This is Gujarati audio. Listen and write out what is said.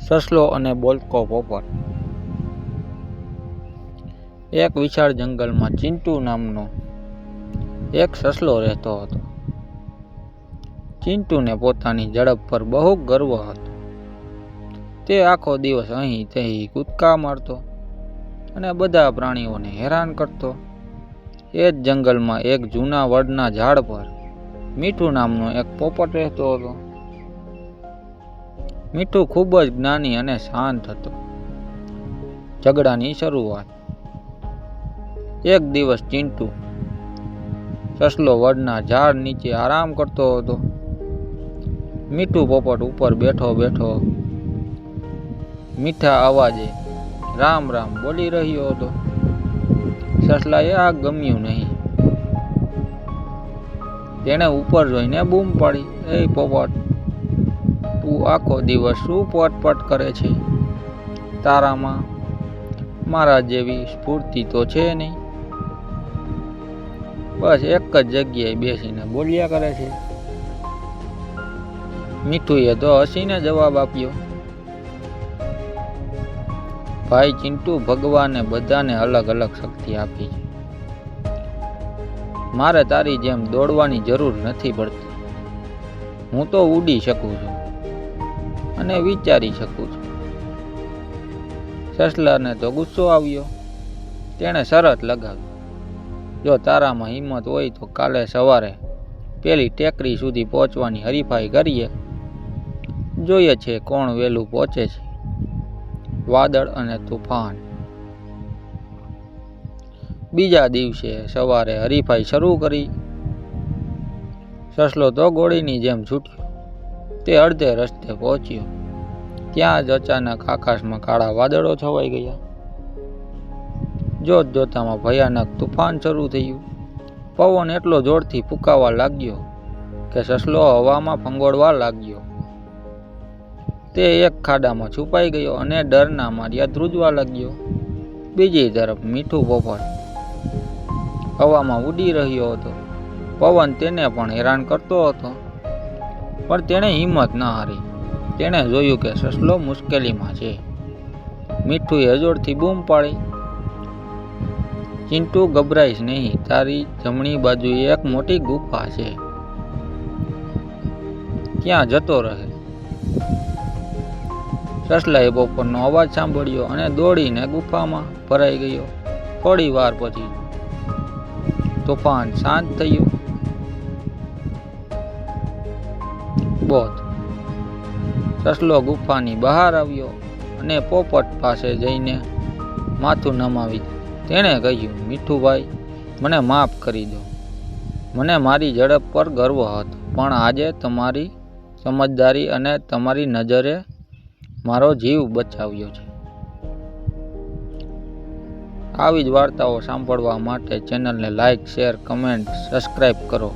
સસલો અને બોલકો પોપટ. એક વિશાળ જંગલમાં ચિંટુ નામનો એક સસલો રહેતો હતો. ચિંટુને પોતાની ઝડપ પર બહુ ગર્વ હતો. તે આખો દિવસ અહીં ત્યાં કૂદકા મારતો અને બધા પ્રાણીઓને હેરાન કરતો. એ જ જંગલમાં એક જૂના વડના ઝાડ પર મીઠું નામનો એક પોપટ રહેતો હતો. મીઠું ખૂબ જ જ્ઞાની અને શાંત હતો. ઝઘડાની શરૂઆત. એક દિવસ ચિંટુ સસલો વડના ઝાડ નીચે આરામ કરતો હતો. મીઠું પોપટ ઉપર બેઠો બેઠો મીઠા અવાજે રામ રામ બોલી રહ્યો હતો. સસલાએ આ ગમ્યું નહીં. તેણે ઉપર જોઈને બૂમ પાડી, "એ પોપટ, તું આખો દિવસ શું પટપટ કરે છે? તારામાં મારા જેવી સ્ફૂર્તિ તો છે નહીં. બસ એક જ જગ્યાએ બેસીને બોલ્યા કરે છે." મીઠુએ તો હસીને જવાબ આપ્યો, "ભાઈ ચિંટુ, ભગવાને બધાને અલગ અલગ શક્તિ આપી છે. મારે તારી જેમ દોડવાની જરૂર નથી પડતી. હું તો ઉડી શકું છું અને વિચારી શકું છું." સસલાને તો ગુસ્સો આવ્યો. તેણે શરત લગાવી, "જો તારામાં હિંમત હોય તો કાલે સવારે પેલી ટેકરી સુધી પહોંચવાની હરીફાઈ કરીએ. જોઈએ છે કોણ વહેલું પહોંચે છે." વાદળ અને તુફાન. બીજા દિવસે સવારે હરીફાઈ શરૂ કરી. સસલો તો ગોળીની જેમ છૂટ્યો. તે અડધે રસ્તે પહોંચ્યો. ત્યાં જ અચાનક આકાશમાં કાળા વાદળો છવાઈ ગયા. જોત જોતામાં ભયાનક તુફાન શરૂ થયું. પવન એટલો જોરથી ફૂંકાવા લાગ્યો કે સસલો હવામાં ફંગોળવા લાગ્યો. તે એક ખાડામાં છુપાઈ ગયો અને ડરના માર્યા ધ્રુજવા લાગ્યો. બીજી તરફ મીઠું પોપટ હવામાં ઉડી રહ્યો હતો. પવન તેને પણ હેરાન કરતો હતો, પણ તેણે હિંમત ન હારી. તેણે જોયું કે સસલો મુશ્કેલીમાં છે. મીઠુએ જોરથી બૂમ પાડી, "ચિંટુ, ગભરાઈશ નહીં. તારી જમણી બાજુએ એક મોટી ગુફા છે. ત્યાં જતો રહે." સસલાએ પોપટનો અવાજ સાંભળ્યો અને દોડીને ગુફામાં ભરાઈ ગયો. થોડી વાર પછી તોફાન શાંત થયું. બોધ. સસલો ગુફાની બહાર આવ્યો અને પોપટ પાસે જઈને માથું નમાવી દીધું. તેણે કહ્યું, "મીઠુભાઈ, મને માફ કરી દો. મને મારી ઝડપ પર ગર્વ હતો, પણ આજે તમારી સમજદારી અને તમારી નજરે મારો જીવ બચાવ્યો છે." આવી જ વાર્તાઓ સાંભળવા માટે ચેનલને લાઇક, શેર, કમેન્ટ, સબસ્ક્રાઈબ કરો.